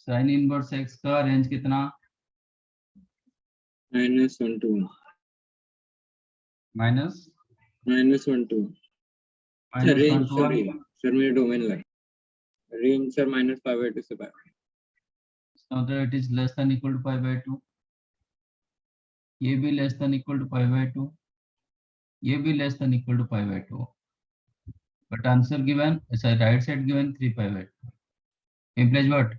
Sign inverse x का range कितना? -1 to 1 minus -1 to 1 -1 range to 1। Sorry sir मेरे domain line range sir -5/2 से pi. मतलब it is less than equal to π/2, ये भी less than equal to π/2, ये भी less than equal to π/2, but answer given, sorry, right side given 3π/2 implies what?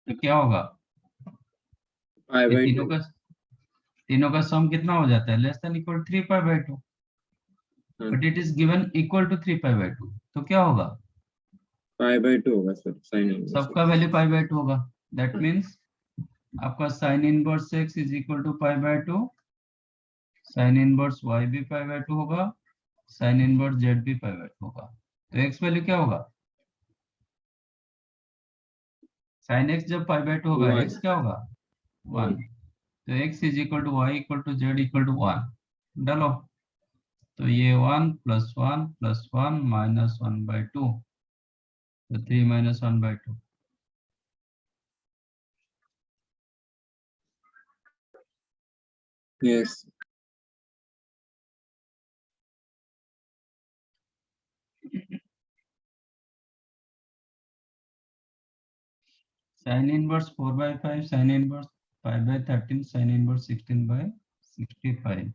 तो क्या होगा? ये तीनों का सम कितना हो जाता है? Less than equal 3π/2, but it is given equal to 3π/2, तो क्या होगा? π/2 होगा सर साइन इनवर्स सबका वैल्यू π/2 होगा। दैट मीन्स आपका sine inverse x is equal to π/2, sine inverse y भी π/2 होगा, साइन इनवर्स z भी π/2 होगा। तो x वैल्यू क्या होगा? साइन x जब π/2 होगा, x क्या होगा? 1। तो x is equal to y equal to z equal to 1 डालो, तो ये 1 + 1 + 1 -1/2, तो 3 - 1/2। Yes sine inverse 4/5, sine inverse 5/13, sign inverse 16/65।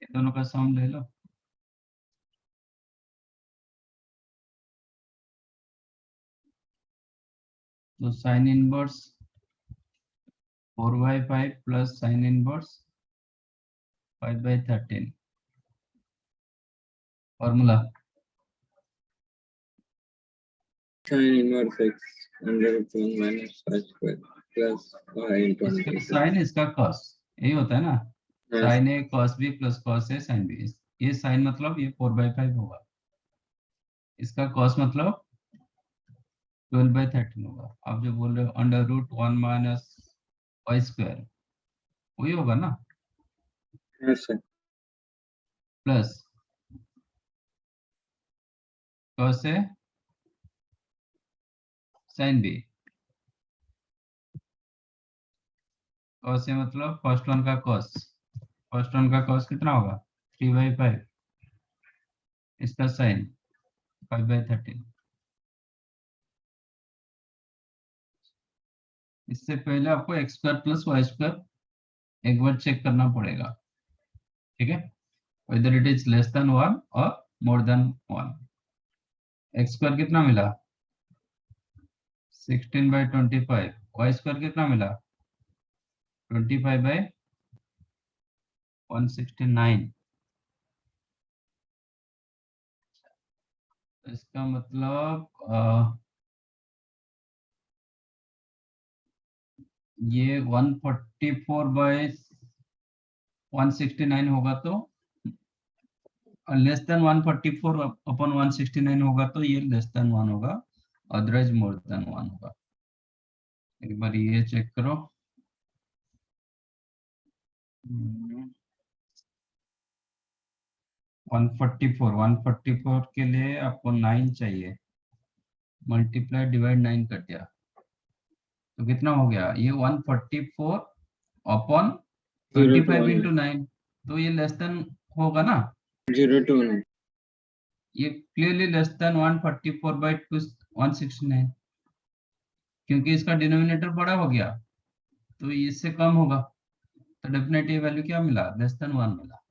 ये दोनों का सम ले लो। तो sine inverse 4/5 plus sine inverse 5/13 formula sine inverse x √1 - y² plus y into इसका साइन, इसका कॉस, यही होता है ना? Sign A cos B plus cos A sine B. ये साइन मतलब ये 4/5 होगा, इसका कॉस मतलब 12/13 होगा। आप जो बोल रहे हो √1 - y², वही होगा ना? Yes sir plus cos A sign B. Cos A मतलब फर्स्ट वन का कॉस, फर्स्ट वन का कॉस कितना होगा? 3/5, इसका साइन 5/13। इससे पहले आपको x² + y² एक बार चेक करना पड़ेगा, ठीक है? whether it is less than 1 or more than 1। x² कितना मिला? 16/25। y² कितना मिला? 25/169। इसका मतलब ये 144/169 होगा, तो लेस देन 144/169 होगा, तो ये लेस देन 1 होगा, अदरवाइज मोर देन 1 होगा। एक बार ये चेक करो। 144 के लिए आपको 9 चाहिए, मल्टीप्लाई डिवाइड 9 कर दिया तो कितना हो गया? ये 144/25 into 9, तो ये लेस देन होगा ना? 0 ये क्लियरली लेस देन 144/169, क्योंकि इसका डिनोमिनेटर बड़ा हो गया, तो इससे कम होगा, तो डेफिनेटली वैल्यू क्या मिला? लेस देन 1 मिला।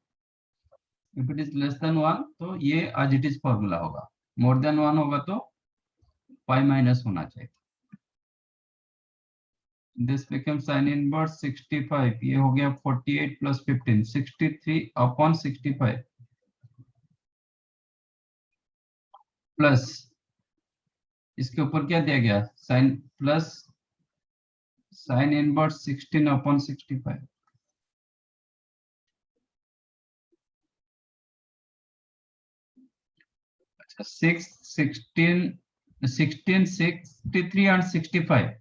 If it is less than 1 तो ये एज इट इज फॉर्मूला होगा, मोर देन 1 होगा तो π- होना चाहिए। दिस बिकम साइन इनवर्स 65, ये हो गया 48 + 15, 63/65 प्लस इसके ऊपर क्या दिया गया? Sine plus sine inverse 16/65। अच्छा, 16, 63 और 65,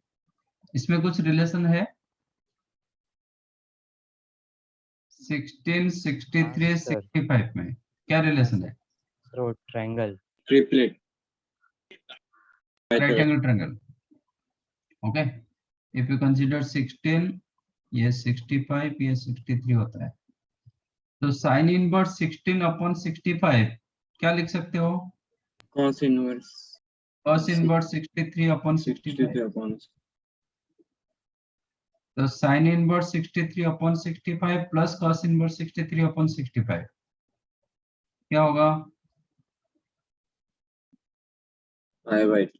इसमें कुछ रिलेशन है? 16, 63, हाँ, sir. 65 में क्या रिलेशन है? So triangle. Triplet. Right angle triangle. Okay, if you consider 16, ये 65, ये 63 होता है, तो साइन इनवर्स 16 अपॉन 65 क्या लिख सकते हो? Cos inverse. cos inverse 63 upon 65. 63 upon. तो sine inverse 63 upon 65 plus cos inverse 63 upon 65 क्या होगा? 5/2.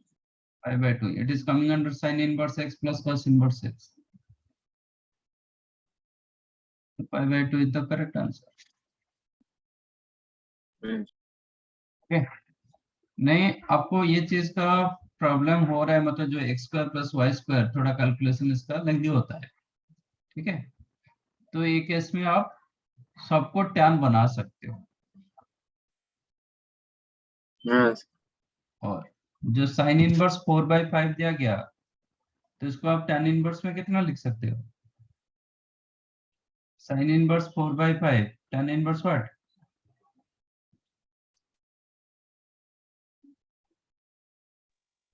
5/2. It is coming under sin inverse x plus cos inverse x. 5/2 is the correct answer. Okay. नहीं, आपको ये चीज का प्रॉब्लम हो रहा है, मतलब जो x square plus y square, थोड़ा कैलकुलेशन इसका लेंथी होता है. ठीक है, तो एक केस में आप सबको टैन बना सकते हो. हाँ. और जो साइन इनवर्स 4/5 दिया गया, तो इसको आप टैन इनवर्स में कितना लिख सकते हो? Sine inverse 4/5 tan inverse what?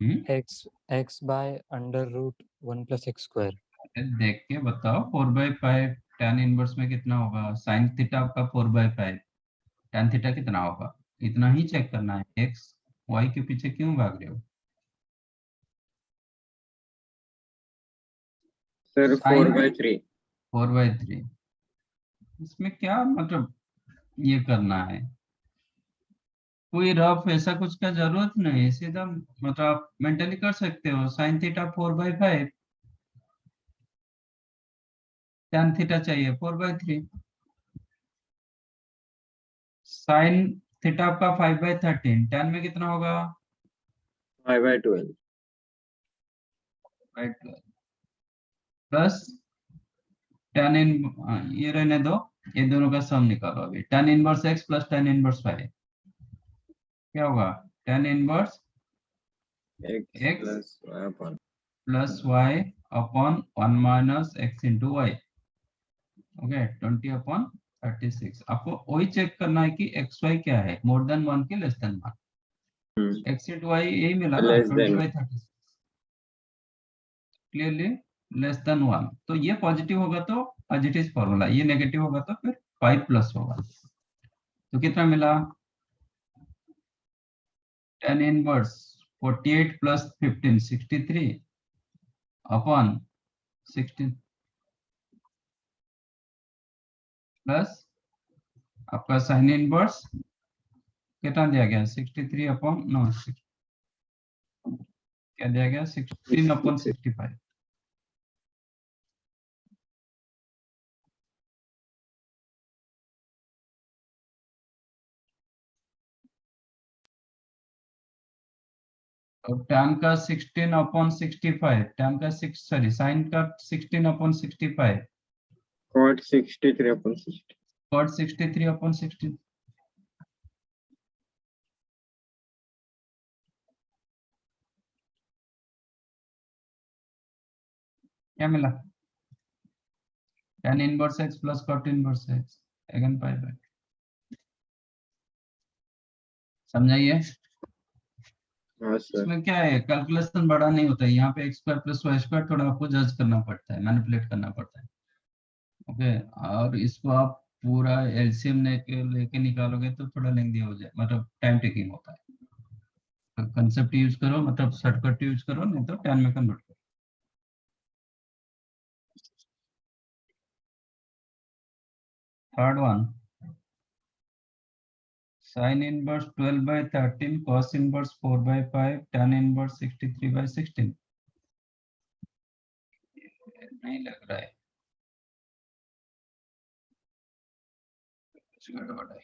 X by under root 1 plus x square. देख के बताओ. 4/5 टैन इनवर्स में कितना होगा? साइन थीटा आपका 4/5, टैन थीटा कितना होगा? इतना ही चेक करना है. एक्स वाई के पीछे क्यों भाग रहे हो? Sir, Sin 4/3. 4/3. इसमें क्या मतलब ये करना है? कोई रफ ऐसा कुछ का जरूरत नहीं है, सीधा मतलब आप मेंटली कर सकते हो. साइन थीटा 4/5, टैन थीटा चाहिए 4/3. साइन थीटा आपका 5/13, टैन में कितना होगा? 5/12. प्लस tan इन, ये रहने दो, ये दोनों का सम निकालो अभी. tan inverse x plus tan inverse y क्या होगा? tan inverse X plus Y upon. Plus y upon 1 minus x into y. Okay, 20 upon 36. आपको वही चेक करना है कि एक्स वाई क्या है, मोर देन 1 की less than 1. X into y यही मिला ना, Less 20/36. Clearly less than 1. तो ये पॉजिटिव होगा तो एज इट इज फॉर्मूला, ये नेगेटिव होगा तो फिर 5 प्लस होगा. तो कितना मिला? tan inverse 48 plus 15 63 upon 16 plus आपका साइन इनवर्स कितना दिया गया? 63 अपॉन नो क्या दिया गया? 16 अपॉन 65. और tan का 16 अपॉन 65, tan का 6 सॉरी साइन का 16 upon 65, cot 63 upon 60. cot 63 upon 60. क्या मिला? tan inverse x plus cot inverse x again pi by. समझाइए. हाँ सर. इसमें क्या है, कैलकुलेशन बड़ा नहीं होता है. यहाँ पे x square plus y square थोड़ा आपको जज करना पड़ता है, मैनिपुलेट करना पड़ता है. ओके, और इसको आप पूरा एलसीएम लेके निकालोगे तो थोड़ा लेंदी हो जाए, मतलब टाइम टेकिंग होता है. तो कंसेप्ट यूज करो, मतलब शॉर्टकट यूज करो, नहीं तो टाइम में कन्वर्ट करो. Third one, sin inverse 12/13 cos inverse 4/5 tan inverse 63/16. नहीं लग रहा है, कुछ गड़बड़ है.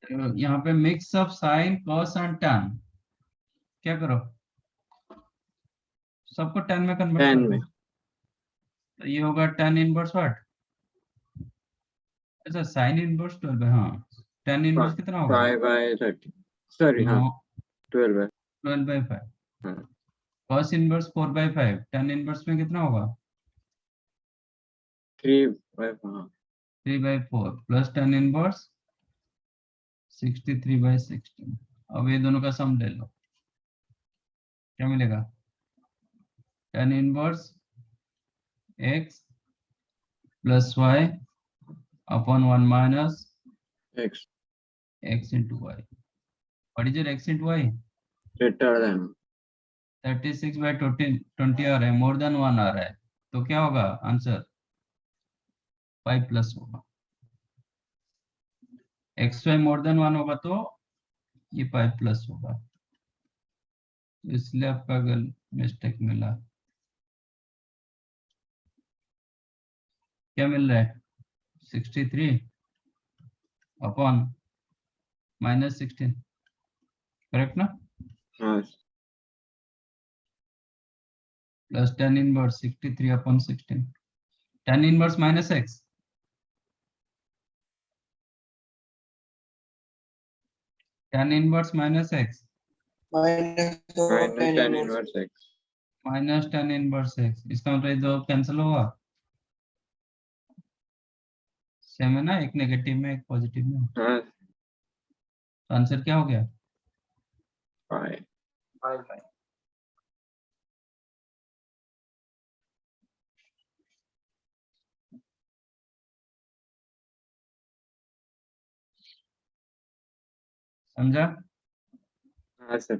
तो यहाँ पे mix of sine cos and tan, क्या करो? सबको tan में कन्वर्ट 10 कर में. दो. तो ये होगा tan इनवर्स व्हाट? अच्छा साइन इनवर्स 12 है, हाँ tan इनवर्स कितना होगा? 5/30 सॉरी नो, हाँ 12 है 12/5। हाँ cos इनवर्स 4/5, tan इनवर्स में कितना होगा? 3/5 हाँ 3/4 प्लस tan इनवर्स 63/16। अब ये दोनों का सम ले लो, क्या मिलेगा? tan inverse x plus y upon 1 minus x x into y। What is your x into y? greater than 36/20 आ रहा है, मोर देन 1 आ रहा है, तो क्या होगा आंसर? 5 प्लस होगा। एक्स वाई मोर देन 1 होगा तो ये 5 प्लस होगा, तो इसलिए आपका मिस्टेक मिला। क्या मिल रहा है? 63 अपॉन -16, करेक्ट ना? हाँ plus tan inverse 63 upon 16, tan inverse minus x, tan inverse minus x minus tan inverse x minus tan inverse x, इसका मतलब जो कैंसिल होगा, सेम है ना, एक नेगेटिव में एक पॉजिटिव में, हाँ तो आंसर क्या हो गया? 5 समझा? हाँ sir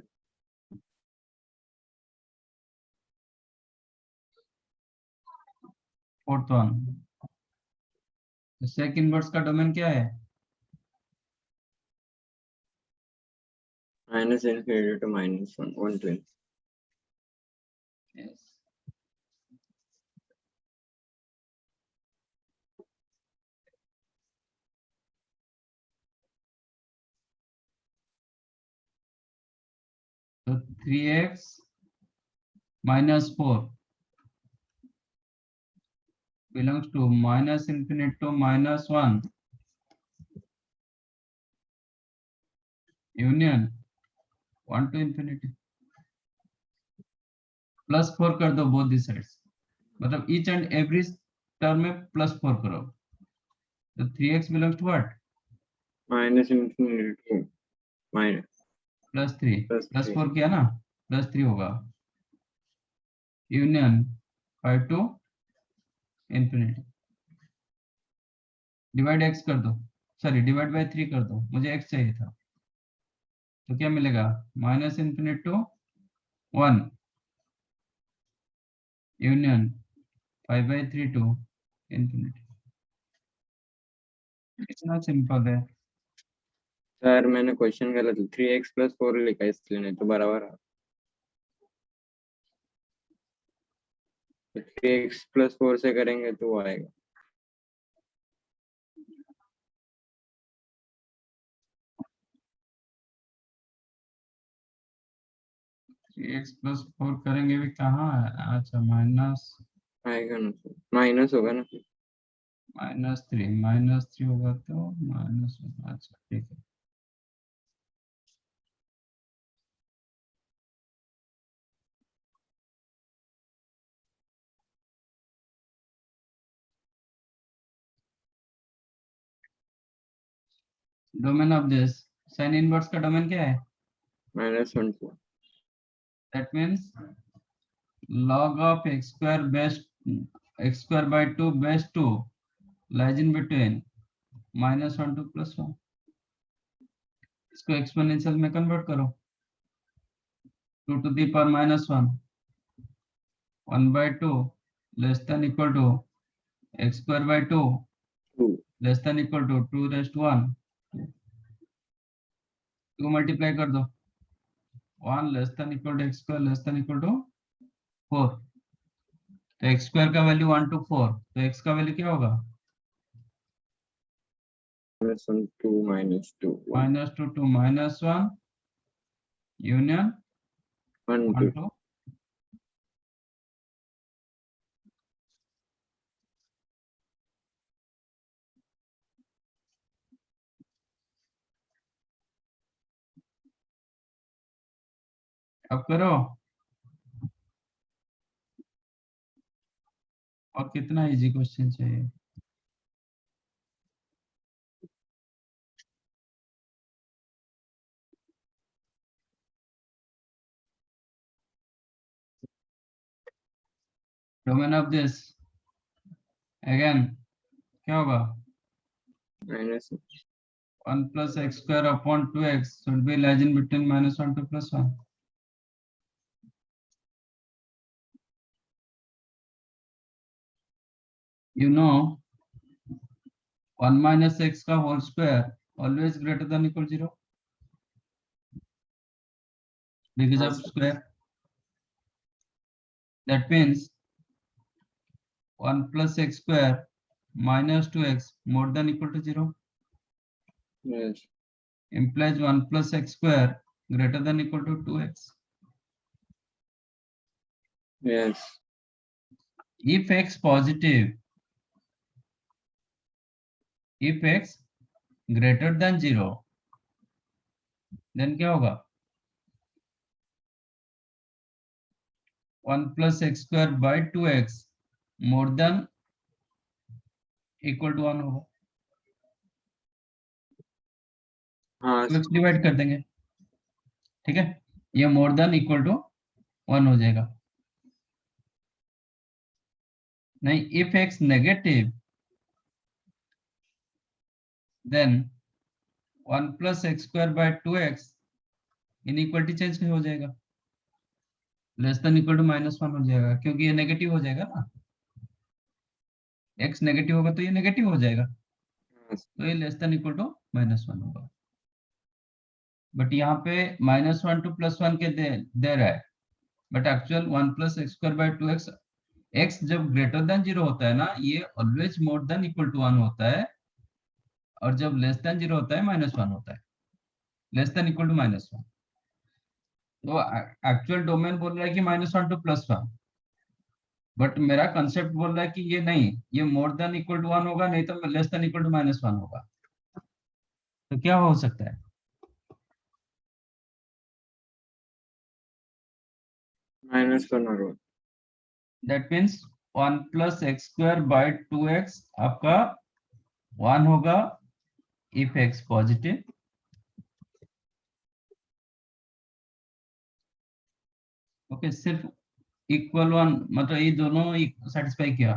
fourth one, sec inverse का डोमेन क्या है? minus infinity to -1 120 Yes. तो 3x minus 4 belongs to minus infinity to -1 union 1 to infinity। +4 कर दो बोथ दी साइड्स, मतलब ईच एंड एवरी टर्म में +4 करो, तो 3x belongs to what? minus infinity to minus +3, plus 3 +4 किया ना, +3 होगा union 5 to infinity। Divide x कर दो, सॉरी डिवाइड बाय 3 कर दो, मुझे x चाहिए था, तो क्या मिलेगा? Minus infinity to 1 union 5/3 to infinity. इतना सिंपल है। सर मैंने क्वेश्चन गलत 3x + 4 लिखा है इसलिए, नहीं तो बराबर है 3x + 4 से करेंगे तो वो आएगा x + 4 करेंगे भी कहाँ है? अच्छा माइनस आएगा ना सर माइनस होगा ना -3 होगा तो माइनस, अच्छा ठीक है। Domain of this sine inverse का डोमेन क्या है? -1 that means log of x² by 2 base 2 lies in between -1 to +1। इसको एक्सपोनेंशियल में कन्वर्ट करो, 2 to the power -1 1/2 less than equal to x²/2 2 less than equal to 2 raised to 1। 2 multiply कर दो, 1 less than equal to x² less than equal to 4, तो x² का value 1 to 4, तो x का value क्या होगा? -1 2 -2 1 -2 to -1 यूनियन 1 1 2 to अब करो। और कितना इजी क्वेश्चन चाहिए? डोमेन ऑफ दिस अगेन क्या होगा? minus 1 plus x square upon 2x should be less in between -1 to +1. You know 1 minus x का whole square always greater than equal 0 because of square. That means 1 plus x square minus 2x more than equal to 0 yes, implies 1 plus x square greater than equal to 2x. yes, If x positive, if x greater than 0, then क्या होगा? 1 plus x square by 2x more than equal to 1 होगा. हाँ 2x divide कर देंगे, ठीक है, ये मोर than equal to 1 हो जाएगा. नहीं, if x negative then 1 plus x square by 2x inequality change हो जाएगा, लेस देन इक्वल टू -1 हो जाएगा, क्योंकि ये नेगेटिव हो जाएगा ना. x नेगेटिव होगा तो ये नेगेटिव हो जाएगा, तो ये लेस देन इक्वल टू -1 होगा. बट यहाँ पे -1 टू +1 के दे रहा है, but actual 1 plus x square by 2x, x जब ग्रेटर देन 0 होता है ना, ये always more than equal to 1 होता है, और जब लेस देन 0 होता है -1 होता है, लेस देन इक्वल टू -1. तो एक्चुअल डोमेन बोल रहा है कि -1 टू +1, बट मेरा कंसेप्ट बोल रहा है कि ये नहीं, ये मोर देन इक्वल टू 1 होगा, नहीं तो लेस देन इक्वल टू -1 होगा. तो क्या हो सकता है? -1 होगा. That means 1 plus x square by 2x आपका 1 होगा इफ x पॉजिटिव. ओके, सिर्फ इक्वल 1 मतलब ये दोनों सेटिस्फाई किया,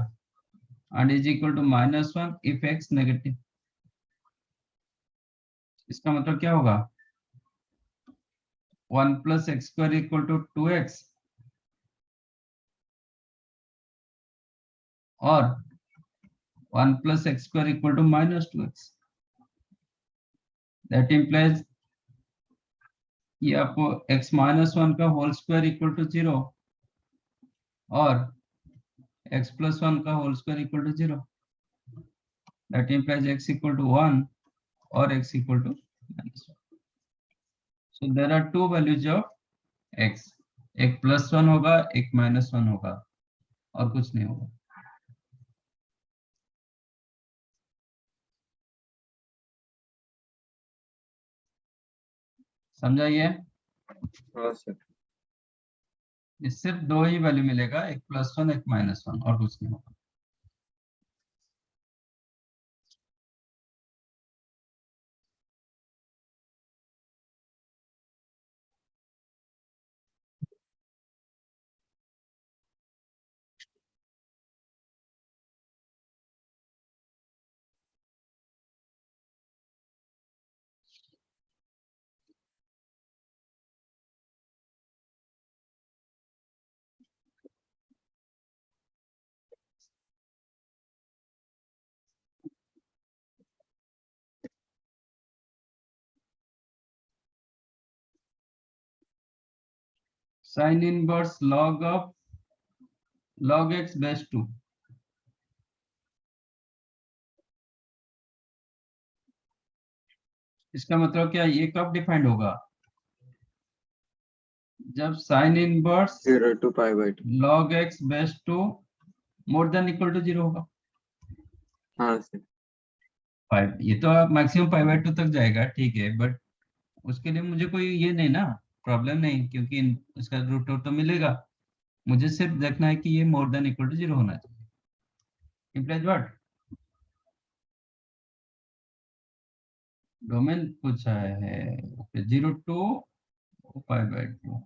and is equal to -1 if x negative. इसका मतलब क्या होगा? 1 plus x square equal to 2x और 1 plus x square equal to -2x. That implies ये आपको x -1 का होल स्क्वायर इक्वल टू 0 और x plus 1 का whole square equal to 0. That implies x equal to 1 और x equal to -1. So there are two values of x, एक +1 होगा, एक -1 होगा, और कुछ नहीं होगा. समझा ये? हाँ सर. ये सिर्फ दो ही वैल्यू मिलेगा, एक +1 एक -1, और कुछ नहीं होगा. Sine inverse log of log x base 2. इसका मतलब क्या, ये कब डिफाइंड होगा? जब sine inverse 0 to π/2. log x base 2 more than equal to 0 होगा. हाँ सर. 5, ये तो मैक्सिमम π/2 तक जाएगा, ठीक है, बट उसके लिए मुझे कोई ये नहीं ना, प्रॉब्लम नहीं, क्योंकि इसका रूट तो मिलेगा। मुझे सिर्फ देखना है कि ये मोर देन इक्वल टू 0 होना चाहिए। Implies what? डोमेन पूछा है 0 to π/2।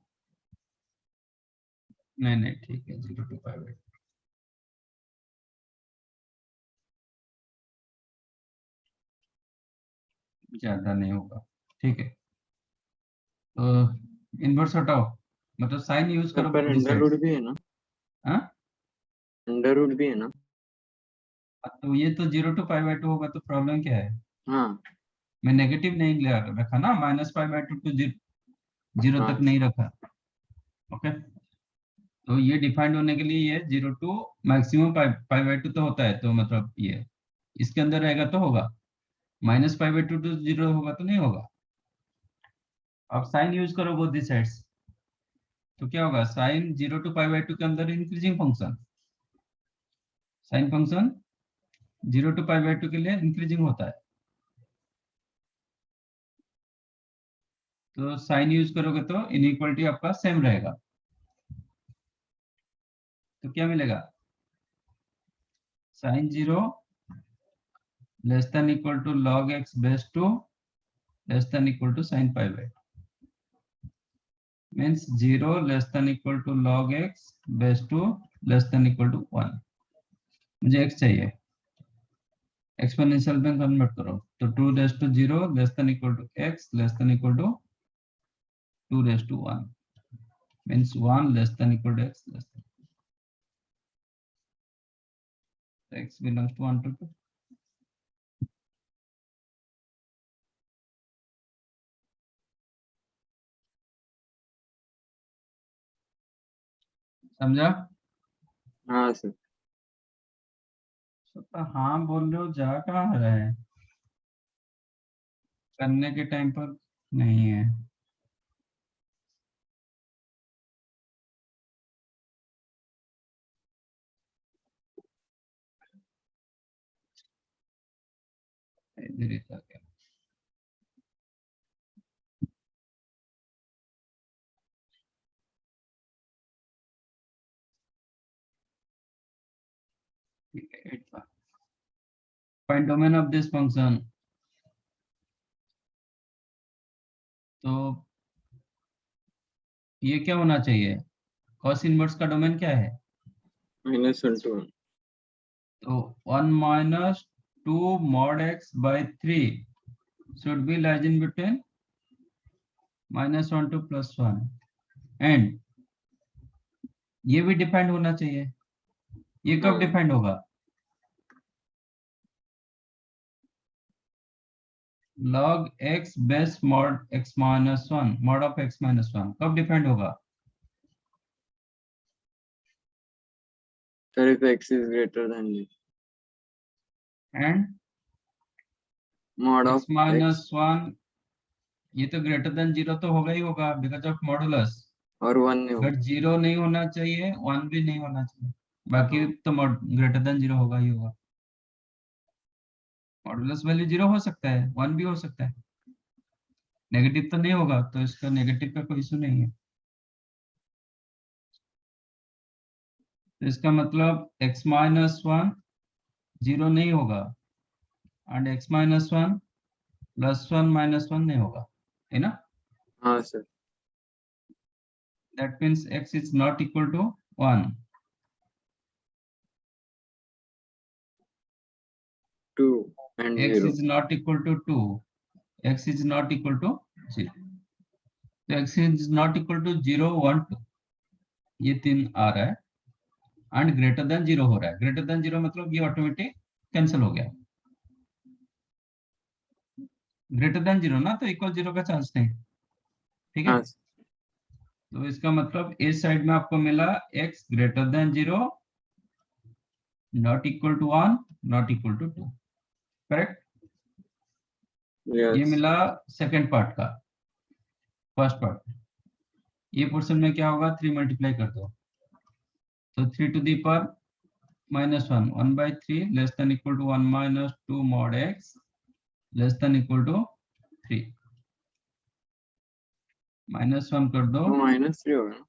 नहीं ठीक है, 0 to π/2। ज्यादा नहीं होगा, ठीक है। तो इनवर्स हटाओ, मतलब साइन यूज करो पर both the under root sides। भी है ना, हाँ, अंडर रूट भी है ना। तो ये तो 0 to π/2 होगा, तो प्रॉब्लम क्या है? हाँ मैं नेगेटिव नहीं रखा ना, -π/2 to 0 हाँ तक नहीं रखा। ओके, तो ये डिफाइंड होने के लिए ये 0 to मैक्सिमम π/2 तो होता है, तो मतलब ये इसके अंदर रहेगा तो होगा, -π/2 to 0 होगा तो नहीं होगा। अब साइन यूज करो बोथ दी साइड्स, तो क्या होगा? साइन 0 to π/2 के अंदर increasing function, sine function 0 to π/2 के लिए इंक्रीजिंग होता है। तो साइन यूज करोगे तो इनइक्वालिटी आपका सेम रहेगा। तो क्या मिलेगा? Sine 0 less than equal to log x base 2 less than equal to sine π/2 means 0 less than equal to log x base 2 less than equal to 1। मुझे x चाहिए, एक्सपोनेंशियल में कन्वर्ट करो, तो 2 raise to 0 less than equal to x less than equal to 2 raise to 1 means 1 less than equal to x less than x belongs to 1 to 2। समझा? हाँ sir. तो हाँ बोल रहे हो, जा कहाँ रहे हैं? करने के टाइम पर नहीं है। इधर ही था क्या? ठीक है, 8 था। Find domain of this function. तो ये क्या होना चाहिए? कॉस इनवर्स का डोमेन क्या है? -1 to 1। तो 1 minus 2 mod x by 3 should be lies in between -1 to +1 and ये भी डिपेंड होना चाहिए। ये कब हाँ डिपेंड होगा? log x base mod x minus 1 mod of x minus 1 कब डिपेंड होगा? Sir if x is greater than this, and mod x of x minus 1 ये तो ग्रेटर देन 0 तो होगा ही होगा बिकॉज ऑफ मॉडुलस। और 1 नहीं अगर होगा। 0 नहीं होना चाहिए, 1 भी नहीं होना चाहिए, बाकी तो ग्रेटर देन 0 होगा ही होगा। मॉडुलस वैल्यू 0 हो सकता है, 1 भी हो सकता है, नेगेटिव तो नहीं होगा, तो इसका नेगेटिव का कोई इशू नहीं है। तो इसका मतलब x minus 1 0 नहीं होगा एंड x minus 1 +1 -1 नहीं होगा, है ना? हाँ sir. That means x is not equal to 1। 2 and x 0। is not equal to 2, x is not equal to 0। तो x is not equal to 0 1 2 ये 3 आ रहा है एंड ग्रेटर देन 0 हो रहा है। ग्रेटर देन 0 मतलब ये ऑटोमेटिक कैंसिल हो गया। ग्रेटर देन 0 ना, तो इक्वल 0 का चांस नहीं, ठीक है? हाँ तो इसका मतलब इस साइड में आपको मिला x greater than 0 not equal to 1 not equal to 2, correct? ये यस। मिला सेकंड पार्ट का। फर्स्ट पार्ट ये पोर्शन में क्या होगा? 3 मल्टीप्लाई कर दो, तो 3 to the power -1 1/3 less than equal to 1 minus 2 mod x less than equal to 3। -1 कर दो, तो -3 होगा ना?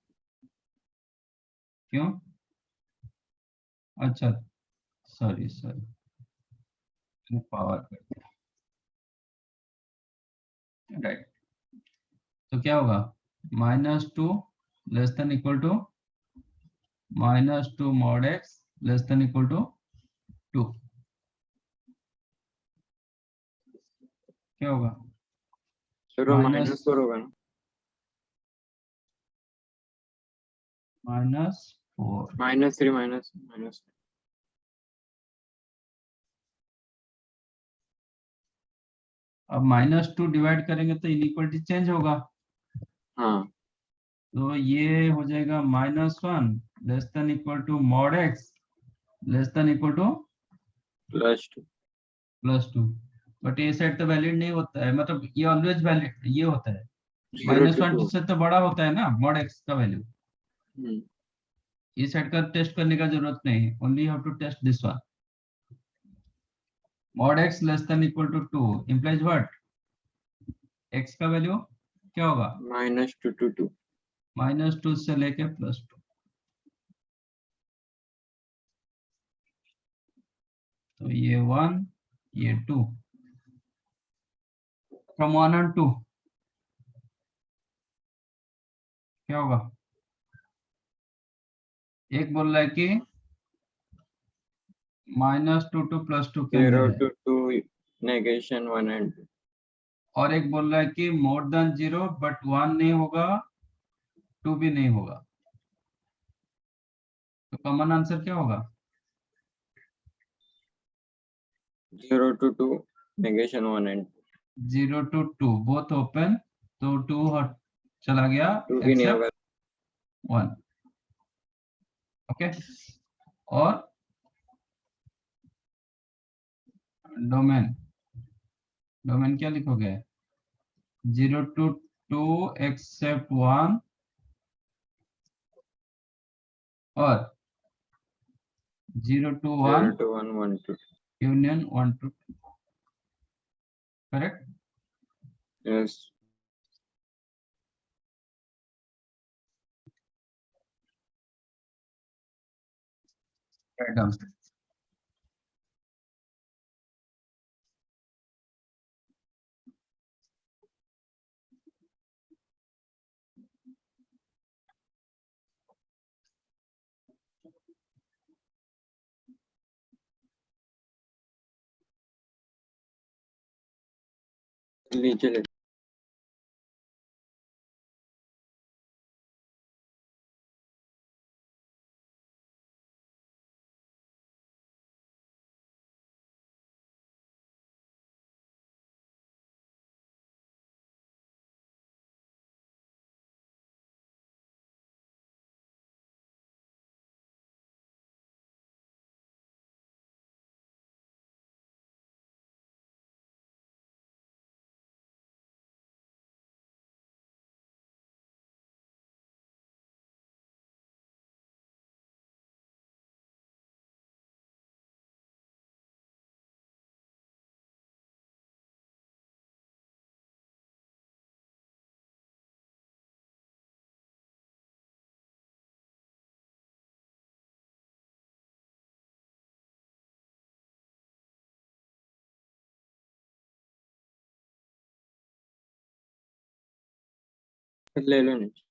क्यों? अच्छा, सॉरी पावर कर दिया, राइट। तो क्या होगा, -2 less than equal to -2 mod x less than equal to 2, क्या होगा? सर वो माइनस -4 होगा ना? -4, -3 माइनस। अब -2 डिवाइड करेंगे तो इनइक्वालिटी चेंज होगा, हाँ, तो ये हो जाएगा -1 less than equal to mod x less than equal to +2। +2। But ये सेट तो वैलिड नहीं होता है, मतलब ये ऑलवेज वैलिड ये होता है, 0 to 1 2। से तो बड़ा होता है ना mod x का वैल्यू। हम्म, ये सेट का टेस्ट करने का जरूरत नहीं है, only have to test this one. mod x less than equal to 2 implies what? x का वैल्यू क्या होगा? -2 to 2। -2 से लेके +2, तो ये 1 ये 2 फ्रॉम 1 and 2 क्या होगा? एक बोल रहा है कि -2 to +2 के 0 अंदर है, to 2 negation 1 and 2। और एक बोल रहा है कि मोर देन 0 बट 1 नहीं होगा 2 भी नहीं होगा, तो कॉमन आंसर क्या होगा? 0 to 2 negation 1 and 0 to 2 both open, तो 2 हट चला गया 2 भी नहीं एक्सेप्ट होगा। 1, ओके। और डोमेन डोमेन क्या लिखोगे? 0 to 2 एक्सेप्ट 1 और 0 to 1 0 to 1 1 to 2। Union 1 to 2, correct. Yes. Down नीचे ले। ले लो नीचे।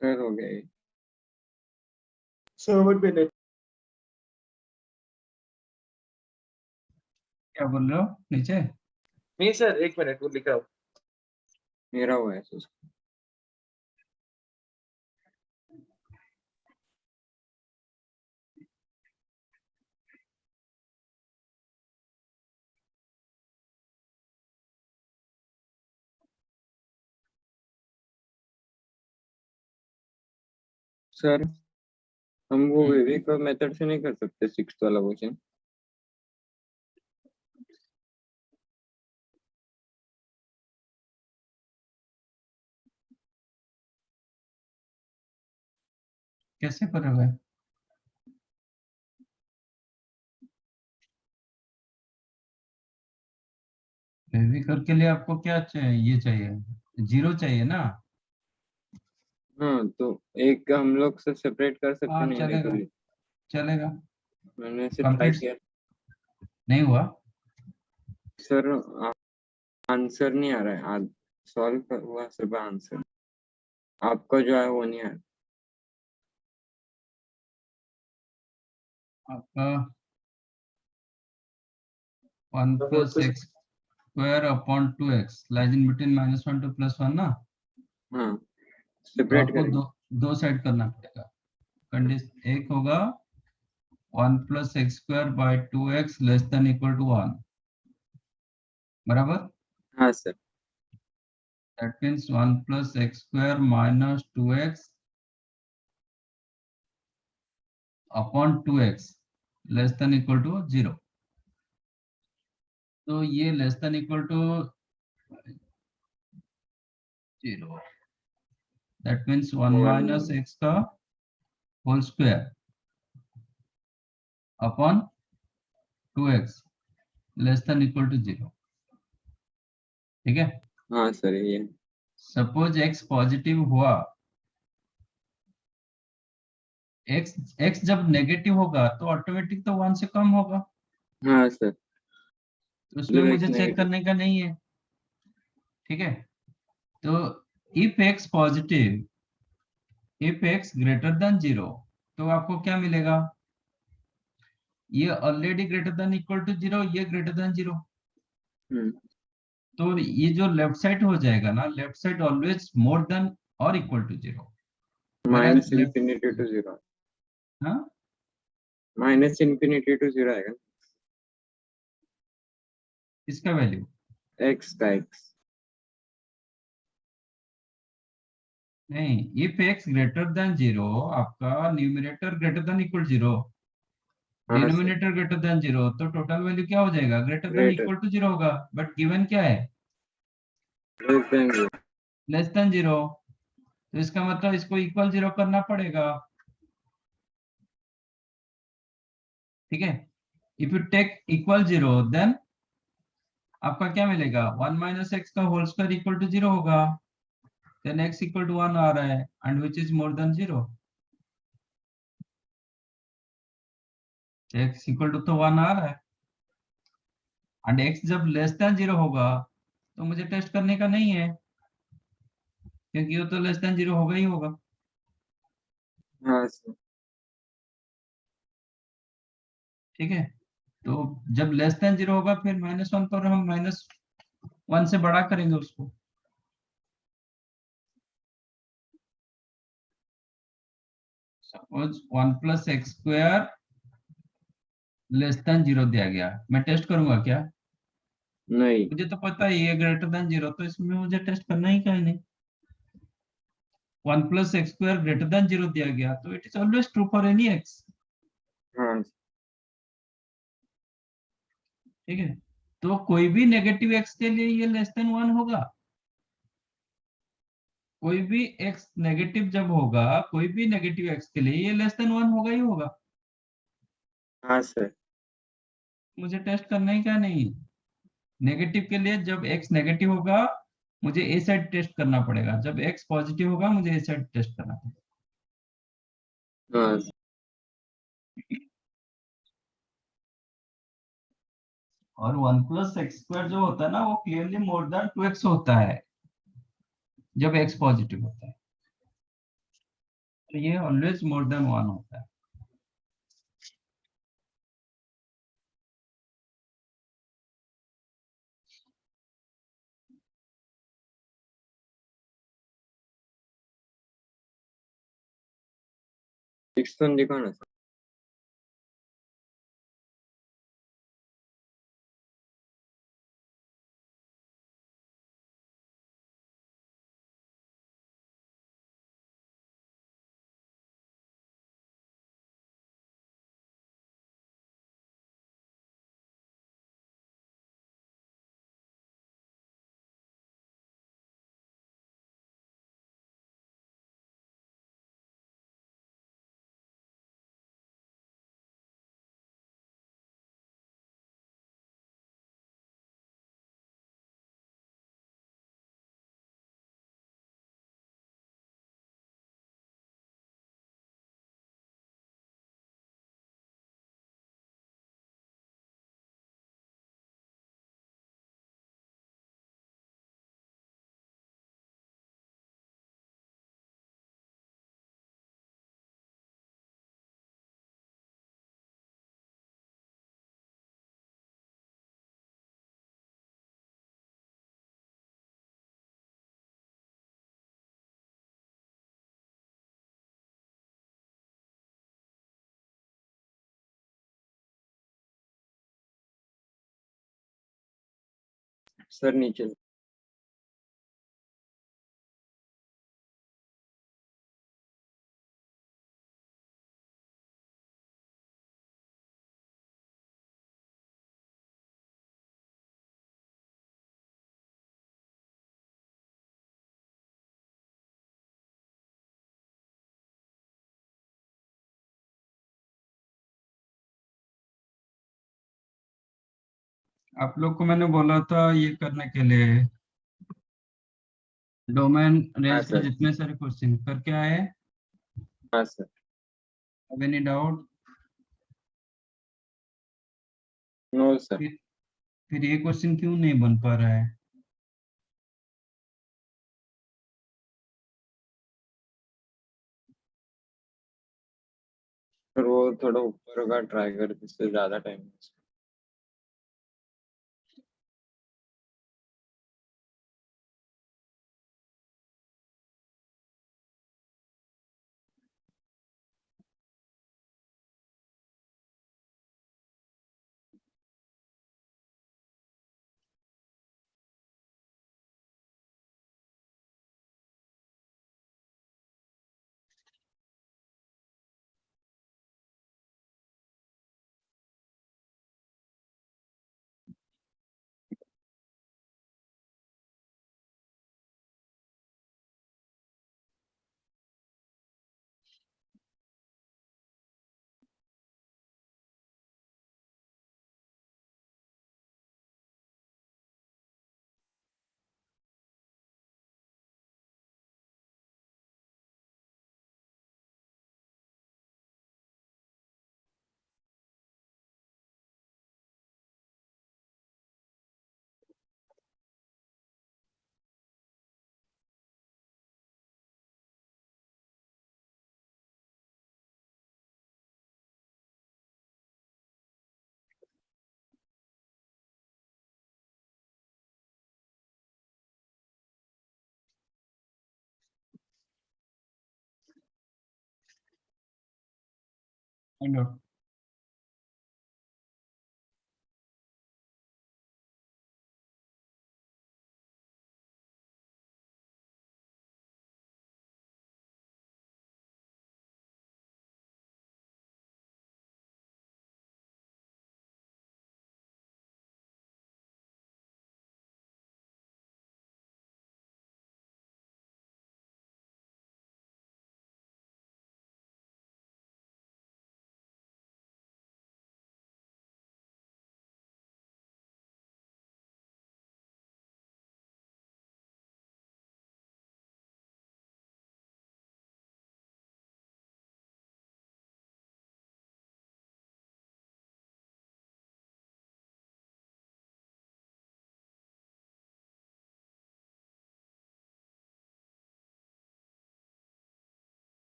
सर हो गया ये। सर्वर पे नेट क्या बोल रहे हो नीचे? नहीं सर, एक मिनट, वो लिख रहा हूँ। मेरा हुआ है सर। सर हम वो हम्म। वेविक मेथड से नहीं कर सकते 6th वाला क्वेश्चन? कैसे करोगे? फेविकर के लिए आपको क्या चाहिए? ये चाहिए, 0 चाहिए ना? हाँ, तो एक हम लोग से सेपरेट कर सकते हाँ नहीं है तो चलेगा, चलेगा। मैंने ऐसे ट्राई कंप्लीट किया नहीं हुआ? सर। आंसर नहीं आ रहा है, सॉल्व हुआ सिर्फ आंसर, आपका जो है वो नहीं आ रहा। आपका 1 plus x square upon 2x lies in between -1 to +1 ना? हाँ, तो सेपरेट आपको करेंगे। दो साइड करना पड़ेगा। कंडीशन एक होगा 1 plus x square by 2x less than equal to 1, बराबर? हाँ sir. That means 1 plus x square minus 2x upon 2x less than equal to 0। तो ये less than equal to 0, that means 1 minus x का whole square upon 2x less than equal to 0। ठीक है? हाँ sir, ये suppose x positive हुआ, x जब negative होगा तो ऑटोमेटिक तो 1 से कम होगा, हाँ सर, तो उसमें जब मुझे एक्स चेक नेगेटिव। करने का नहीं है। ठीक है? तो if x positive, if x greater than 0, तो आपको क्या मिलेगा? ये already greater than equal to 0, ये ग्रेटर देन 0। तो ये जो लेफ्ट साइड हो जाएगा ना, left side always more than और equal to 0, minus whereas left, infinity to 0। हाँ, माइनस इन्फिनिटी टू 0 आएगा। इसका वैल्यू एक्स का एक्स। नहीं, इफ x ग्रेटर देन 0, आपका न्यूमरेटर ग्रेटर देन इक्वल 0, हाँ सर, डिनोमिनेटर ग्रेटर देन 0, तो टोटल वैल्यू क्या हो जाएगा? Greater than greater equal to 0 होगा। बट गिवन क्या है? Less than 0। Less than 0। तो इसका मतलब इसको इक्वल 0 करना पड़ेगा। ठीक है? If you take equal 0, then आपका क्या मिलेगा? 1 माइनस एक्स का होल स्क्वायर इक्वल टू 0 होगा। देन x इक्वल टू 1 आ रहा है, and which is more than 0। x equal to तो 1 आ रहा है, एंड x जब लेस देन 0 होगा तो मुझे टेस्ट करने का नहीं है, क्योंकि वो तो लेस देन 0 होगा ही होगा। हाँ सर। ठीक है? तो जब लेस देन 0 होगा, फिर -1 पर हम -1 से बड़ा करेंगे उसको। Suppose 1 plus x square less than 0 दिया गया, मैं टेस्ट करूंगा क्या? नहीं। मुझे तो पता है ये ग्रेटर देन 0, तो इसमें मुझे टेस्ट करना ही कहीं नहीं। 1 plus x square greater than 0 दिया गया, तो it is always true for any x। हाँ ठीक है? तो कोई भी नेगेटिव x के लिए ये लेस देन 1 होगा। कोई भी x नेगेटिव जब होगा, कोई भी नेगेटिव x के लिए ये लेस देन 1 होगा ही होगा। हाँ सर। मुझे टेस्ट करना ही क्या नहीं। नेगेटिव के लिए जब x नेगेटिव होगा, मुझे ए साइड टेस्ट करना पड़ेगा। जब x पॉजिटिव होगा, मुझे ए साइड टेस्ट करना पड़ेगा। हाँ और 1 प्लस एक्स स्क्वायर जो होता है ना, वो क्लियरली मोर देन 2x होता है जब x पॉजिटिव होता है। तो ये ऑलवेज मोर देन 1 होता है। सिक्स दिखाओ ना सर। सर नीचे आप लोग को मैंने बोला था ये करने के लिए, डोमेन हाँ रेंज के सर जितने सारे क्वेश्चन करके आए। हाँ सर अब एनी डाउट? नो सर फिर ये क्वेश्चन क्यों नहीं बन पा रहा है? सर वो थोड़ा ऊपर का ट्राई करते इससे ज्यादा time find out.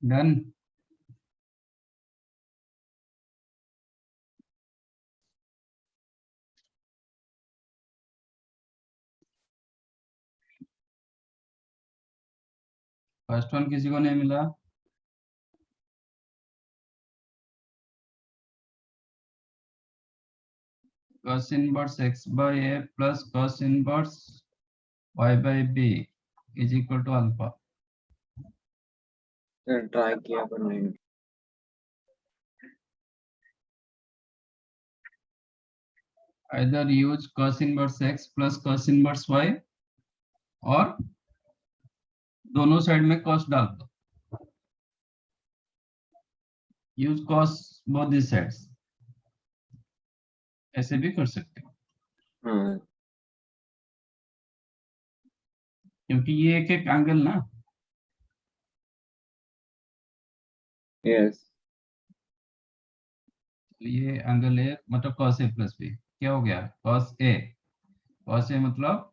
Done. First one किसी को नहीं मिला? cos inverse x by a plus cos inverse y by b is equal to alpha. Sir try किया पर नहीं। Either use cos inverse x plus cos inverse y और दोनों side में cos डाल दो। Use cos both these sides, ऐसे भी कर सकते हो हाँ क्योंकि ये एक एक एंगल ना। यस ये एंगल है मतलब cos a प्लस बी क्या हो गया? cos a मतलब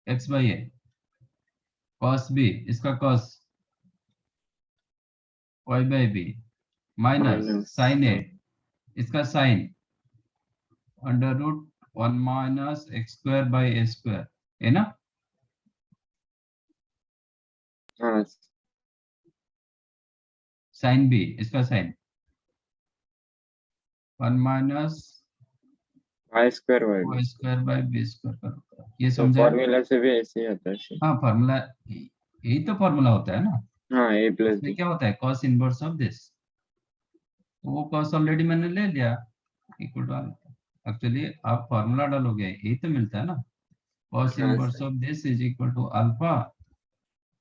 x by a, cos b इसका cos y by b minus minus sin a इसका sin under root 1 minus x square by a square है ना। हाँ sin b इसका sin 1 minus y square y y square by b square का होता है। ये तो समझा? फॉर्मूला से भी ऐसे ही आता है sir। हाँ फॉर्मूला यही तो फॉर्मूला होता है ना। हाँ ए प्लस इसमें बी क्या होता है? cos इनवर्स ऑफ दिस, तो वो cos ऑलरेडी मैंने ले लिया इक्वल टू एक्चुअली आप फॉर्मूला डालोगे यही तो मिलता है ना। cos हाँ inverse sir of this is equal to alpha,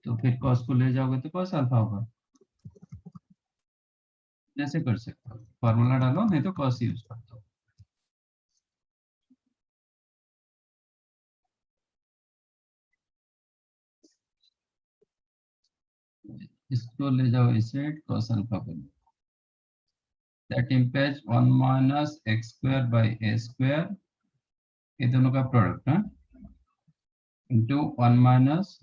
तो फिर cos को ले जाओगे तो cos अल्फा होगा। जैसे कर सकते हो, फॉर्मूला डालो नहीं तो cos यूज कर दो। इसको ले जाओ इसे cos अल्फा को, that implies 1 minus x square by a square, ये दोनों का प्रोडक्ट है, into 1 minus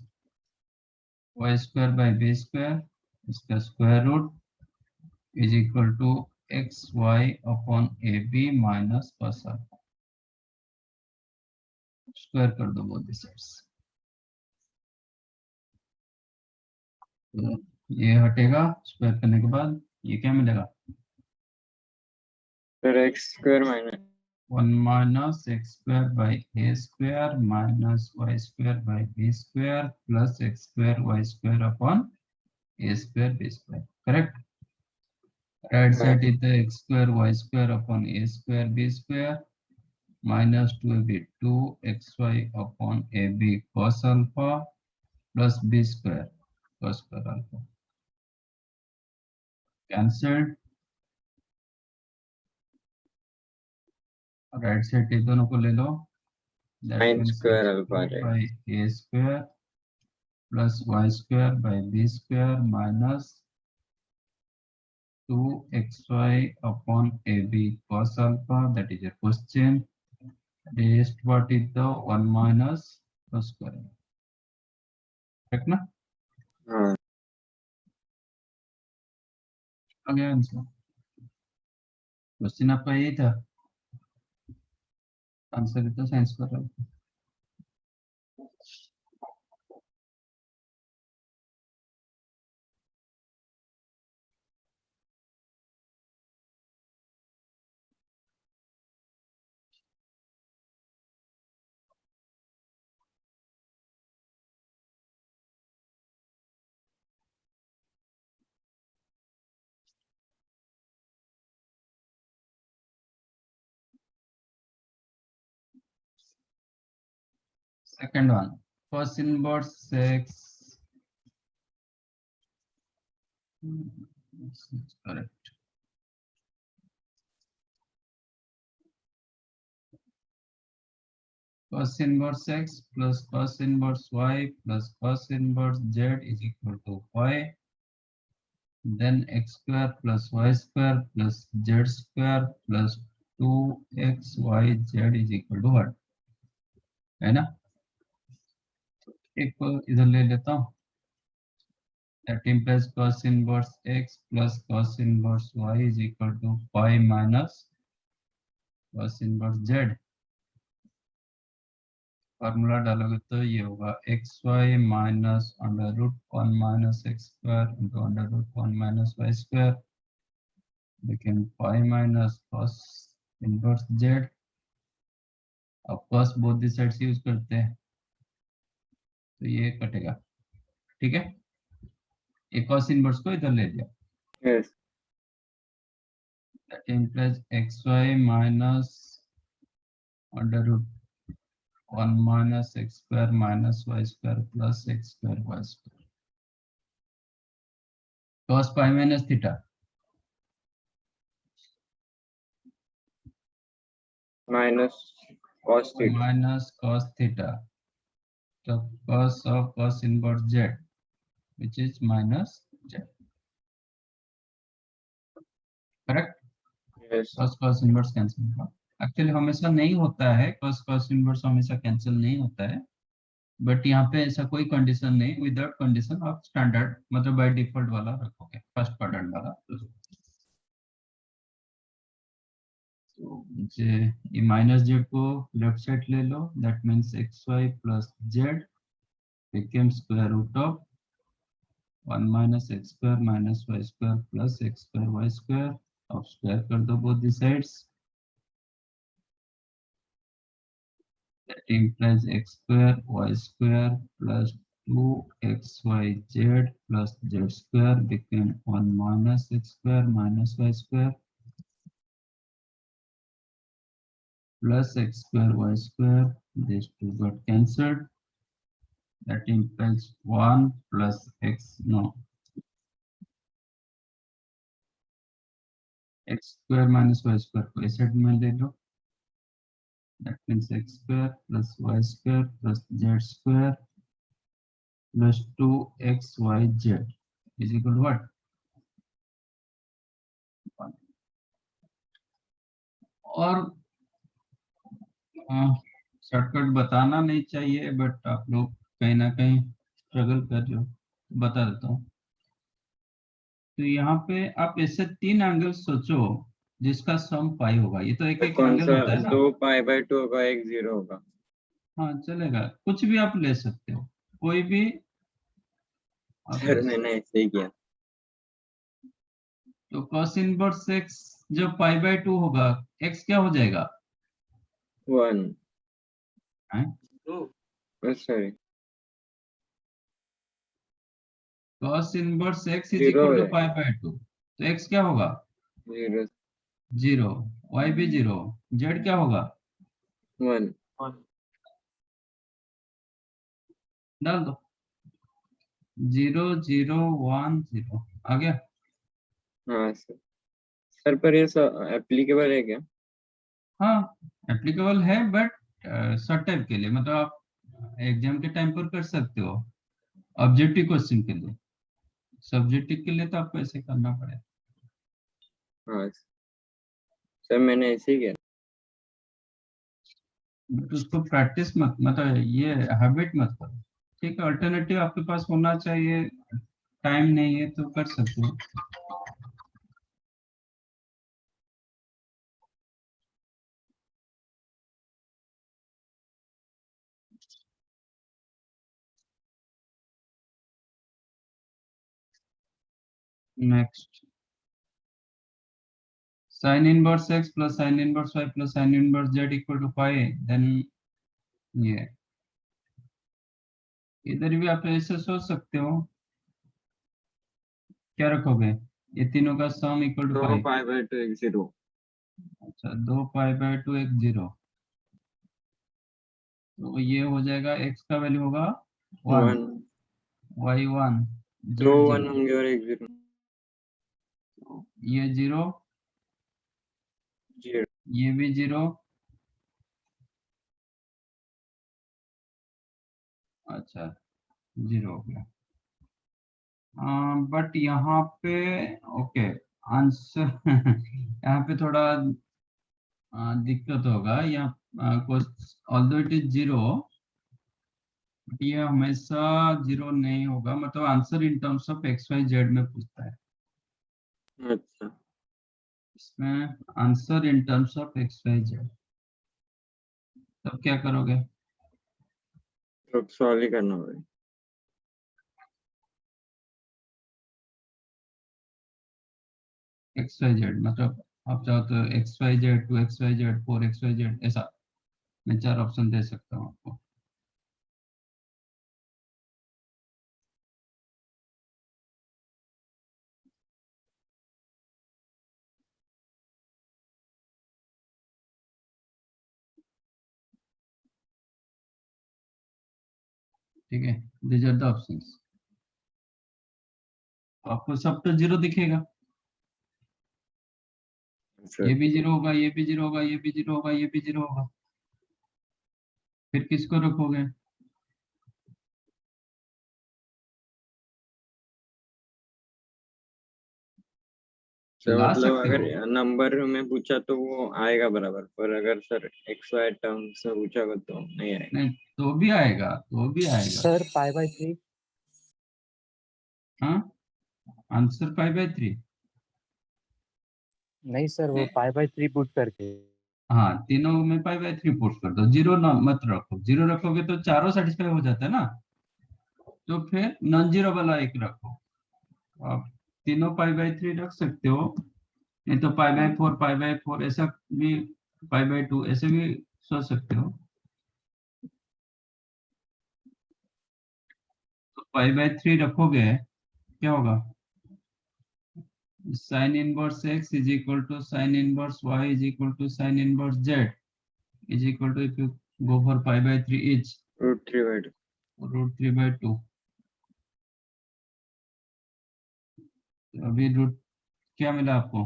y square by b square इसका square root is equal to x y upon a b minus cos alpha. Square कर दो both sides, तो ये हटेगा। स्क्वायर करने के बाद ये क्या मिलेगा? Sir x square minus 1 minus x square by a square minus y square by b square plus x square y square upon a square b square. Correct? Right side is the x square y square upon a square b square minus 2ab 2xy upon ab cos alpha plus b square cos square alpha cancelled। Right side ये दोनों को ले लो, that sine means square x alpha आ square जाएगा। by a square plus y square by b square minus 2xy upon ab cos alpha, that is a question। Rest what is the 1 minus cos square, correct ना? हाँ आ गया answer. Question आपका यही था, answer तो science कर रहा था। Second one, cos inverse x, this is correct। cos inverse x plus cos inverse y plus cos inverse z is equal to y, then x square plus y square plus z square plus 2xyz is equal to what, है ना? एक को इधर ले लेता हूँ, that implies cos inverse x plus cos inverse y is equal to pi minus cos inverse z. Formula डालोगे तो ये होगा xy minus under root 1 minus x square into under root 1 minus y square, लेकिन pi minus cos inverse z। अब cos both the sides use करते हैं तो ये कटेगा, ठीक है। एक cos इनवर्स को इधर ले लिया, yes that implies xy minus under root 1 minus x square minus y square plus x square y square cos pi minus theta minus cos theta minus cos theta, so cos of cos inverse z which is minus z, correct। yes cos inverse cancel होगा, actually हमेशा नहीं होता है, cos inverse हमेशा cancel नहीं होता है, but यहाँ पे ऐसा कोई कंडीशन नहीं, विदाउट कंडीशन आप स्टैंडर्ड मतलब बाय डिफॉल्ट वाला रखोगे, फर्स्ट क्वाड्रेंट वाला। तो मुझे ये माइनस जेड को लेफ्ट साइड ले लो, that means x y plus z become square root of 1 minus x square minus y square plus x square y square. अब स्क्वायर कर दो both the sides, that implies x square y square plus 2xyz plus z square became 1 minus x square minus y square plus x square y square. These two got cancelled. That implies 1 plus x, no, x square minus y square को इस side में ले लो, that means x square plus y square plus z square plus 2xyz is equal to what? 1. और shortcut बताना नहीं चाहिए, but आप लोग कहीं ना कहीं स्ट्रगल कर रहे हो, बता देता हूँ। तो यहाँ पे आप ऐसे 3 एंगल सोचो जिसका सम पाई होगा, ये तो एक एक कौन एंगल सा होता है ना। 2 पाई बाय 2 होगा, एक 0 होगा। हाँ चलेगा, कुछ भी आप ले सकते हो, कोई भी आप सर ले सकते मैंने ऐसे ही किया। हो। तो cos इनवर्स x जब पाई बाय 2 होगा, x क्या हो जाएगा? 1 हैं? Sorry cos inverse x is 0 equal to है। पाई बाय 2, तो x क्या होगा? 0 0, y भी 0, z क्या होगा? 1 डाल दो 0 0 1 0 आ गया। हाँ सर पर ये एप्लीकेबल है क्या? हाँ एप्लीकेबल है, बट सब टाइप के लिए, मतलब आप एग्जाम के टाइम पर कर सकते हो, ऑब्जेक्टिव क्वेश्चन के लिए, सब्जेक्टिव के लिए तो आपको ऐसे करना पड़ेगा। हाँ सर मैंने ऐसे ही किया। बट उसको प्रैक्टिस मत, मतलब ये हैबिट मत करो, ठीक है। अल्टरनेटिव आपके पास होना चाहिए, टाइम नहीं है तो कर सकते हो। Next, sin inverse x plus sin inverse y plus sin inverse z equal to pi, then ये इधर भी आप ऐसे सोच सकते हो, क्या रखोगे? ये तीनों का sum equal to 2 pi. Pi by 2 एक 0। अच्छा 2 पाई बाय 2 एक 0, तो ये हो जाएगा, x का वैल्यू होगा 1, 1 y 1, 2 z 1 0, होंगे और एक 0 ये 0, 0 ये भी 0, अच्छा 0 हो गया। बट यहाँ पे ओके आंसर यहाँ पे थोड़ा दिक्कत होगा यहाँ, ऑल्दो इट इज 0 ये हमेशा 0 नहीं होगा, मतलब answer in terms of x y z में पूछता है। अच्छा इसमें answer in terms of x y z, तब क्या करोगे? तो सॉल्व ही करना होगा। एक्स वाई जेड मतलब आप चाहो तो x y Z, 2xyz, 4xyz, ऐसा मैं 4 ऑप्शन दे सकता हूँ आपको। ठीक है, दीज आर द ऑप्शंस। आपको सब तो 0 दिखेगा, ये भी 0 होगा, ये भी 0 होगा, ये भी 0 होगा, ये भी 0 होगा, फिर किसको रखोगे? सर ला मतलब सकते अगर हो। नंबर में पूछा तो वो आएगा बराबर, पर अगर सर एक्स वाई टर्म्स में पूछा तो नहीं आएगा। नहीं तो भी आएगा, तो भी आएगा। Sir pi by 3। हाँ, आंसर 5/3। नहीं सर, वो पाई बाय 3 पुट करके। हाँ, तीनों में 5/3 पुट कर दो, 0 ना मत रखो, 0 रखोगे तो चारों सेटिस्फाई हो जाता है ना, तो फिर नॉन जीरो वाला एक रखो। आप तीनों 5/3 रख सकते हो, नहीं तो π/4, π/4 ऐसा भी, π/2 ऐसे भी सोच सकते हो। तो π/3 रखोगे क्या होगा? Sine inverse x is equal to sine inverse y is equal to sine inverse z is equal to, if you go for π/3 is √3/2। √3/2। अभी रूट क्या मिला आपको?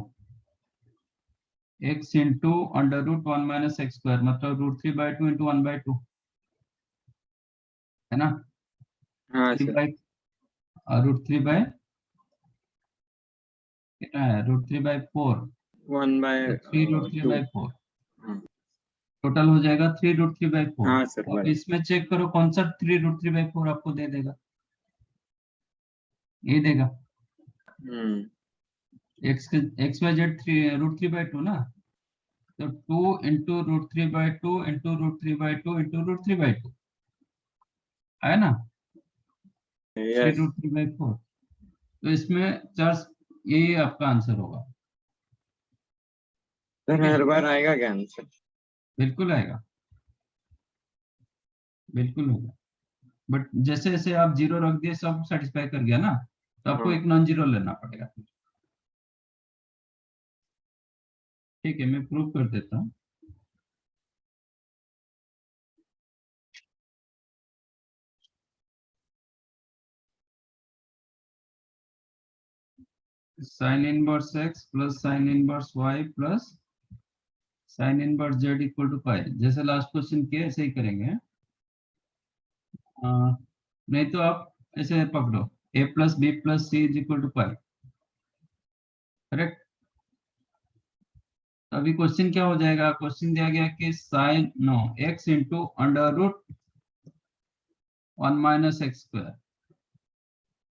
x into √1 minus x square, मतलब √3/2 इंटू 1/2 है ना। हाँ 3 सर। बाई √3 कितना है, √3/4, 1/2। तो 3√3/4 टोटल हो जाएगा 3√3/4। हाँ सर अब बराबर। इसमें चेक करो कौन सा 3√3/4 आपको दे देगा, ये देगा एक्स वाई जेड 3√3/2 ना, तो 2 इंटू √3/2 इंटू √3/2 इंटू √3/2 है ना, यस 3√3/4। तो इसमें चार, यही आपका आंसर होगा। सर, ठीक है, हर बार आएगा क्या आंसर? बिल्कुल आएगा, बिल्कुल होगा। बट जैसे जैसे आप 0 रख दिए सब सेटिस्फाई कर गया ना, तो आपको हाँ एक नॉन जीरो लेना पड़ेगा। ठीक है, मैं प्रूव कर देता हूँ। Sine inverse x plus sine inverse y plus sine inverse z equal to pi, जैसे लास्ट क्वेश्चन किए ऐसे ही करेंगे। नहीं तो आप ऐसे पकड़ो, a plus b plus c is equal to pi, correct. तो अभी क्वेश्चन क्या हो जाएगा, क्वेश्चन दिया गया कि साइन नो x into √1 minus x square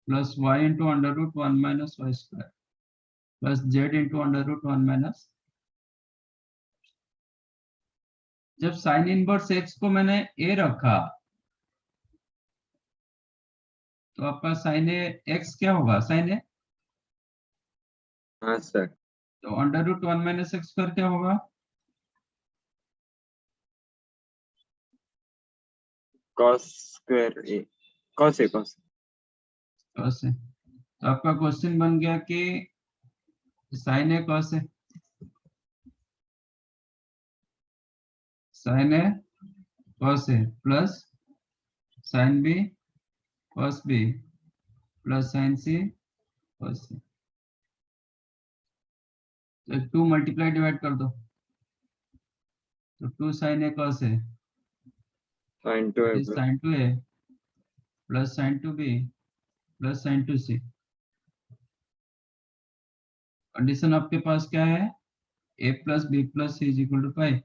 plus y into √1 minus y square plus z into √1 minus. जब साइन इनवर्स x को मैंने a रखा, तो आपका साइन ए x क्या होगा, साइन ए, हाँ सर। तो √1 माइनस एक्स स्क्वायर क्या होगा? Cos square A, cos A cos. तो ऐसे तो आपका क्वेश्चन बन गया कि sine A cos A, sine A cos A plus sine B cos B plus sine C cos C. तो 2 मल्टीप्लाई डिवाइड कर दो, तो 2 sine A cos A sin 2 है sine 2 A plus sine 2 B plus sine 2 C. Condition आपके पास क्या है, a plus b plus c is equal to pi.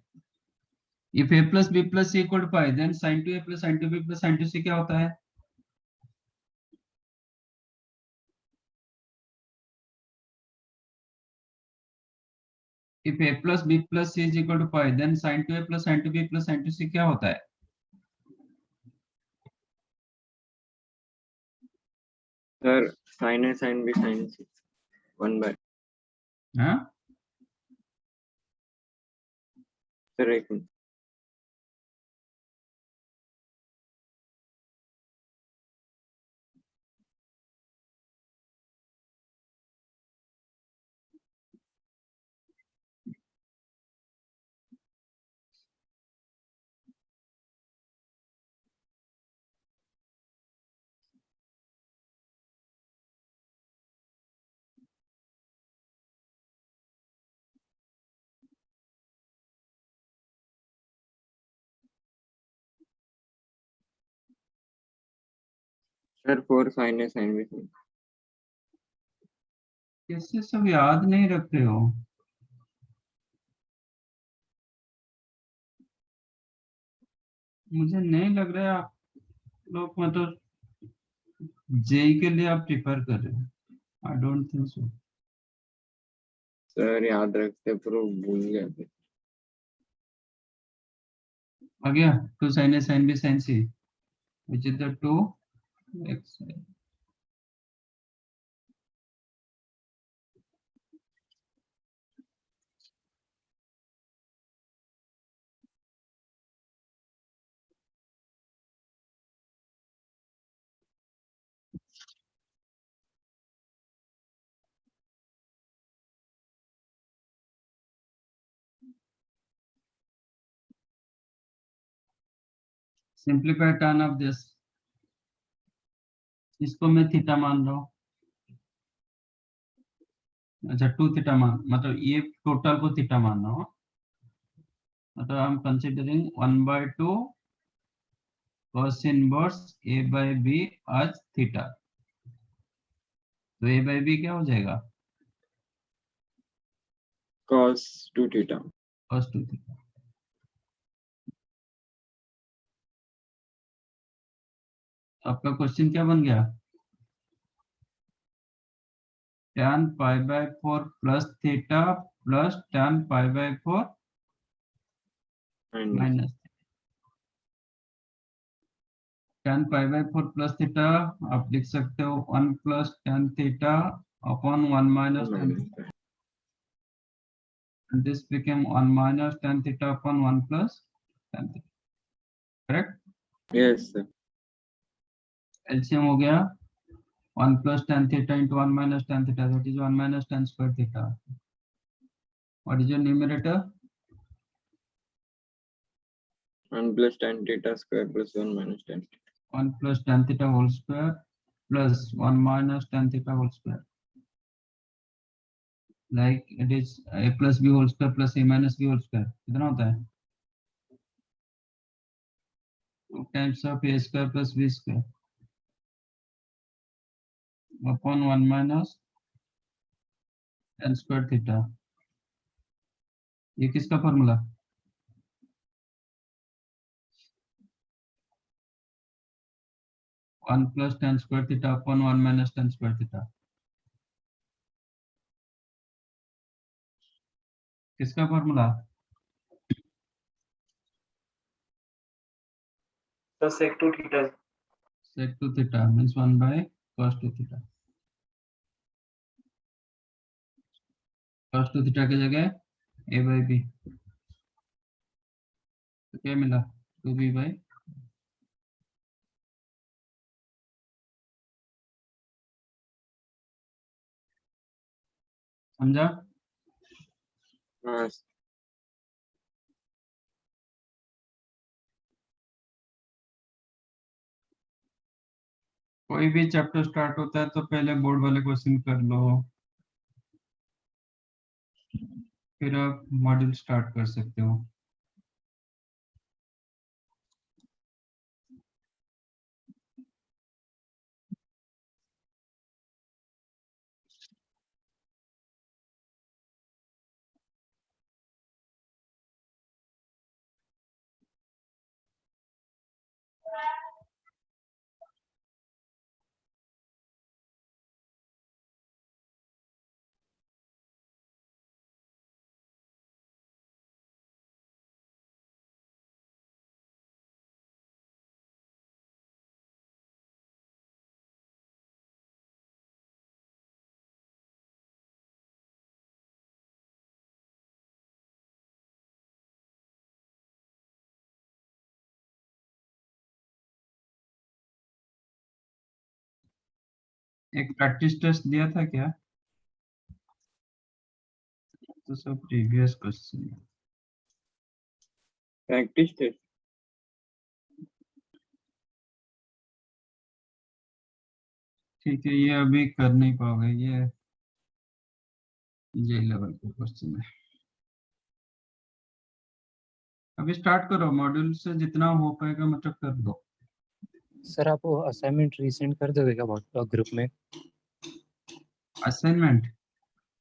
If a plus b plus c equal to pi, then sin 2a plus sin 2b plus sin 2c क्या होता है? If a plus b plus c is equal to pi, then sin 2a plus sin 2b plus sin 2c क्या होता है? Sir sign ए sine B sign सी 1/। हाँ, sir एक minute. Sir 4 sign ए sine B sign. कैसे सब याद नहीं रखते हो? मुझे नहीं लग रहा है आप लोग मतलब जेई के लिए आप प्रिपेयर कर रहे हो। I don't think so. Sir याद रखते पर वो भूल गए थे। आ गया 2 sin a sin b sin c which is the 2 x। Simplify turn off this, इसको मैं थीटा मान रहा हूँ। अच्छा 2 थीटा मान, मतलब ये टोटल को थीटा मान रहा हूँ। मतलब I am considering 1/2 cos inverse a by b as theta. तो a by b क्या हो जाएगा? cos 2 theta. cos 2 theta. आपका क्वेश्चन क्या बन गया? tan pi by 4 plus theta plus tan pi by 4 minus tan pi by 4 plus theta आप लिख सकते हो 1 plus tan theta upon 1 minus tan theta, and this became 1 minus tan theta upon 1 plus tan theta, correct? Yes sir. LCM हो गया 1 plus tan theta into 1 minus tan theta, that is 1 minus tan square theta. What is your numerator? 1 plus tan theta square plus 1 minus tan theta। 1 plus tan theta whole square plus 1 minus tan theta whole square, like it is a plus b whole square plus a minus b whole square। कितना होता है? 2 times of a square plus b square upon 1 minus tan square theta। ये किसका formula? One plus tan square theta upon 1 minus tan square theta। किसका formula? तो sec 2 theta sec 2 theta means 1 by cos 2 theta। cos 2 theta की जगह a by b, तो क्या मिला? 2b by, समझा? हाँ कोई भी चैप्टर स्टार्ट होता है तो पहले बोर्ड वाले क्वेश्चन कर लो, फिर आप मॉड्यूल स्टार्ट कर सकते हो। एक प्रैक्टिस टेस्ट दिया था क्या? तो सब प्रीवियस क्वेश्चन। प्रैक्टिस टेस्ट ठीक है, ये अभी कर नहीं पाओगे, ये जे लेवल के क्वेश्चन है। अभी स्टार्ट करो, मॉड्यूल से जितना हो पाएगा मतलब कर दो। सर आप वो असाइनमेंट रीसेंड कर दोगे क्या ग्रुप में? असाइनमेंट?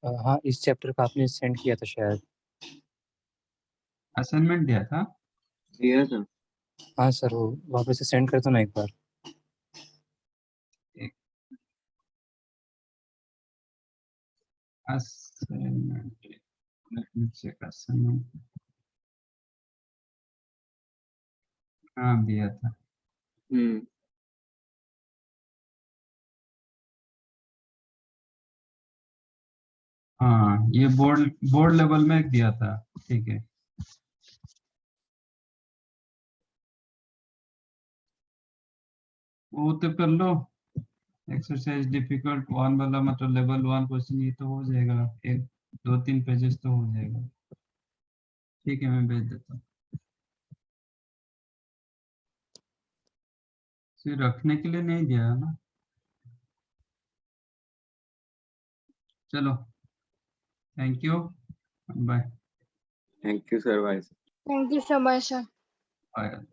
हाँ, इस चैप्टर का आपने सेंड किया था शायद। असाइनमेंट दिया था? दिया था। हाँ सर, वो वापस से सेंड कर दो ना एक बार। Assignment, let me check assignment. हाँ दिया था। हाँ ये बोर्ड बोर्ड लेवल में एक दिया था, ठीक है। वो तो कर लो, एक्सरसाइज डिफिकल्ट वन वाला, मतलब लेवल 1 क्वेश्चन, ये तो हो जाएगा, एक 2-3 पेजेस तो हो जाएगा। ठीक है, मैं भेज देता हूँ। सिर्फ रखने के लिए नहीं दिया है ना। चलो, thank you, bye. Thank you sir, bye. Thank you so much, sir. Bye.